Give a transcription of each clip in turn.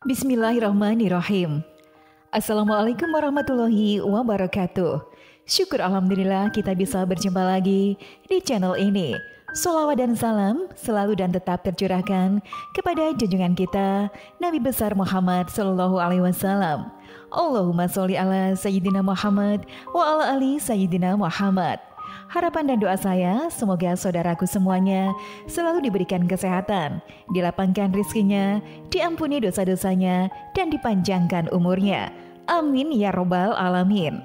Bismillahirrahmanirrahim. Assalamualaikum warahmatullahi wabarakatuh. Syukur alhamdulillah kita bisa berjumpa lagi di channel ini. Sholawat dan salam selalu dan tetap tercurahkan kepada junjungan kita Nabi besar Muhammad Sallallahu Alaihi Wasallam. Allahumma sholli ala Sayyidina Muhammad wa ala ali Sayyidina Muhammad. Harapan dan doa saya, semoga saudaraku semuanya selalu diberikan kesehatan, dilapangkan rizkinya, diampuni dosa-dosanya, dan dipanjangkan umurnya. Amin ya robbal alamin.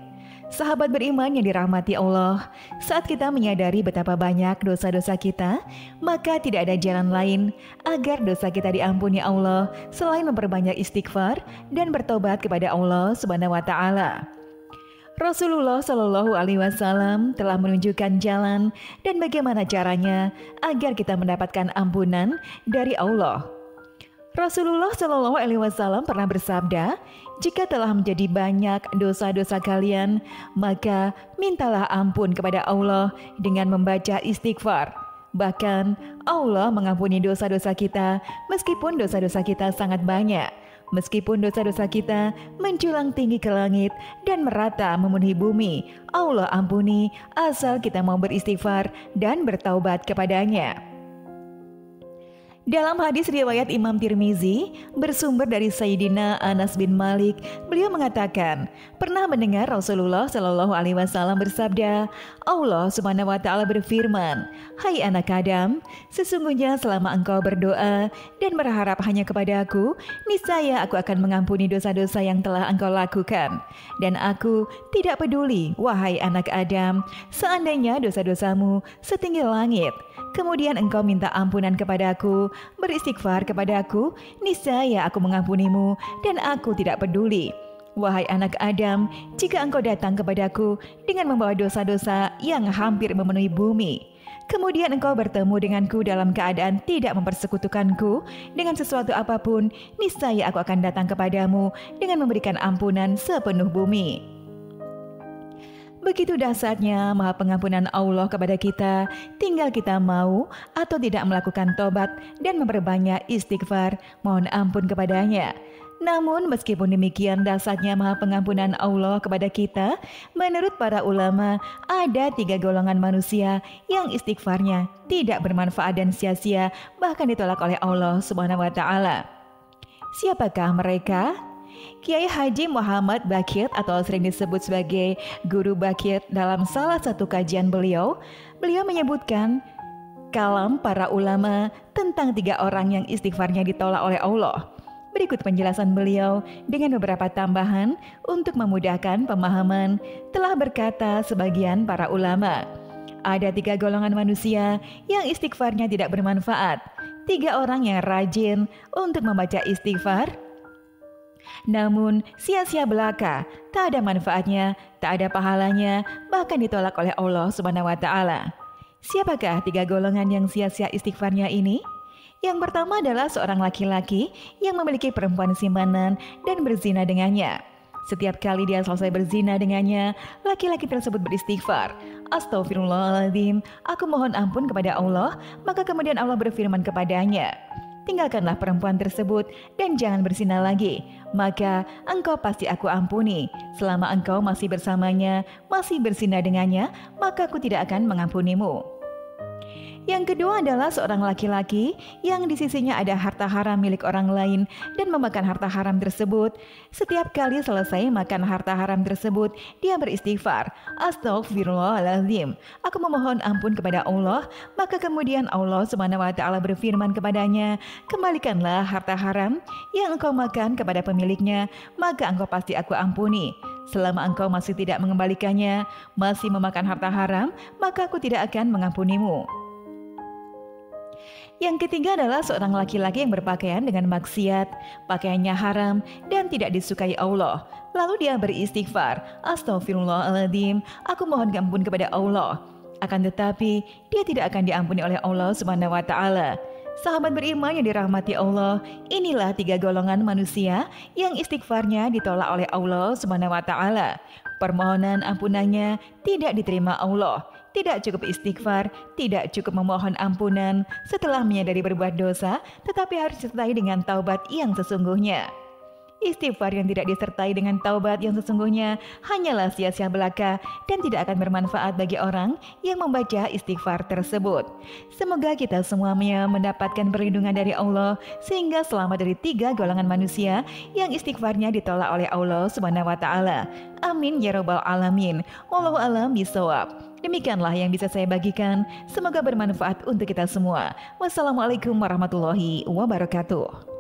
Sahabat beriman yang dirahmati Allah, saat kita menyadari betapa banyak dosa-dosa kita, maka tidak ada jalan lain agar dosa kita diampuni Allah selain memperbanyak istighfar dan bertobat kepada Allah Subhanahu wa Ta'ala. Rasulullah Shallallahu Alaihi Wasallam telah menunjukkan jalan dan bagaimana caranya agar kita mendapatkan ampunan dari Allah. Rasulullah Shallallahu Alaihi Wasallam pernah bersabda, jika telah menjadi banyak dosa-dosa kalian, maka mintalah ampun kepada Allah dengan membaca istighfar. Bahkan Allah mengampuni dosa-dosa kita meskipun dosa-dosa kita sangat banyak. Meskipun dosa-dosa kita menjulang tinggi ke langit dan merata memenuhi bumi, Allah ampuni asal kita mau beristighfar dan bertaubat kepadanya. Dalam hadis riwayat Imam Tirmizi bersumber dari Sayyidina Anas bin Malik, beliau mengatakan pernah mendengar Rasulullah Shallallahu Alaihi Wasallam bersabda, Allah Subhanahu wa Ta'ala berfirman, hai anak Adam, sesungguhnya selama engkau berdoa dan berharap hanya kepadaku, niscaya aku akan mengampuni dosa-dosa yang telah engkau lakukan. Dan aku tidak peduli, wahai anak Adam, seandainya dosa-dosamu setinggi langit, kemudian engkau minta ampunan kepadaku, beristighfar kepadaku, niscaya aku mengampunimu dan aku tidak peduli. Wahai anak Adam, jika engkau datang kepadaku dengan membawa dosa-dosa yang hampir memenuhi bumi, kemudian engkau bertemu denganku dalam keadaan tidak mempersekutukanku dengan sesuatu apapun, niscaya aku akan datang kepadamu dengan memberikan ampunan sepenuh bumi. Begitu dahsyatnya maha pengampunan Allah kepada kita, tinggal kita mau atau tidak melakukan tobat dan memperbanyak istighfar, mohon ampun kepadanya. Namun meskipun demikian dahsyatnya maha pengampunan Allah kepada kita, menurut para ulama ada 3 golongan manusia yang istighfarnya tidak bermanfaat dan sia-sia, bahkan ditolak oleh Allah Subhanahu wa Ta'ala. Siapakah mereka? Kiai Haji Muhammad Baqir atau sering disebut sebagai Guru Baqir, dalam salah satu kajian beliau menyebutkan kalam para ulama tentang 3 orang yang istighfarnya ditolak oleh Allah. Berikut penjelasan beliau dengan beberapa tambahan untuk memudahkan pemahaman. Telah berkata sebagian para ulama, ada 3 golongan manusia yang istighfarnya tidak bermanfaat. 3 orang yang rajin untuk membaca istighfar, namun sia-sia belaka, tak ada manfaatnya, tak ada pahalanya, bahkan ditolak oleh Allah Subhanahu wa Ta'ala. Siapakah 3 golongan yang sia-sia istighfarnya ini? Yang pertama adalah seorang laki-laki yang memiliki perempuan simpanan dan berzina dengannya. Setiap kali dia selesai berzina dengannya, laki-laki tersebut beristighfar, Astaghfirullahaladzim, aku mohon ampun kepada Allah. Maka kemudian Allah berfirman kepadanya, tinggalkanlah perempuan tersebut dan jangan berzina lagi, maka engkau pasti aku ampuni. Selama engkau masih bersamanya, masih berzina dengannya, maka aku tidak akan mengampunimu. Yang kedua adalah seorang laki-laki yang di sisinya ada harta haram milik orang lain dan memakan harta haram tersebut. Setiap kali selesai makan harta haram tersebut, dia beristighfar, Astaghfirullahaladzim, aku memohon ampun kepada Allah. Maka kemudian Allah Subhanahu wa Ta'ala berfirman kepadanya, kembalikanlah harta haram yang engkau makan kepada pemiliknya, maka engkau pasti aku ampuni. Selama engkau masih tidak mengembalikannya, masih memakan harta haram, maka aku tidak akan mengampunimu. Yang ketiga adalah seorang laki-laki yang berpakaian dengan maksiat, pakaiannya haram dan tidak disukai Allah. Lalu dia beristighfar, Astaghfirullahaladzim, aku mohon ampun kepada Allah. Akan tetapi dia tidak akan diampuni oleh Allah Subhanahu wa Ta'ala. Sahabat beriman yang dirahmati Allah, inilah 3 golongan manusia yang istighfarnya ditolak oleh Allah Subhanahu wa Ta'ala. Permohonan ampunannya tidak diterima Allah. Tidak cukup istighfar, tidak cukup memohon ampunan setelah menyadari berbuat dosa, tetapi harus disertai dengan taubat yang sesungguhnya. Istighfar yang tidak disertai dengan taubat yang sesungguhnya hanyalah sia-sia belaka dan tidak akan bermanfaat bagi orang yang membaca istighfar tersebut. Semoga kita semuanya mendapatkan perlindungan dari Allah sehingga selamat dari 3 golongan manusia yang istighfarnya ditolak oleh Allah Subhanahu wa taala. Amin ya rabbal alamin. Wallahu a'lam bishawab. Demikianlah yang bisa saya bagikan. Semoga bermanfaat untuk kita semua. Wassalamualaikum warahmatullahi wabarakatuh.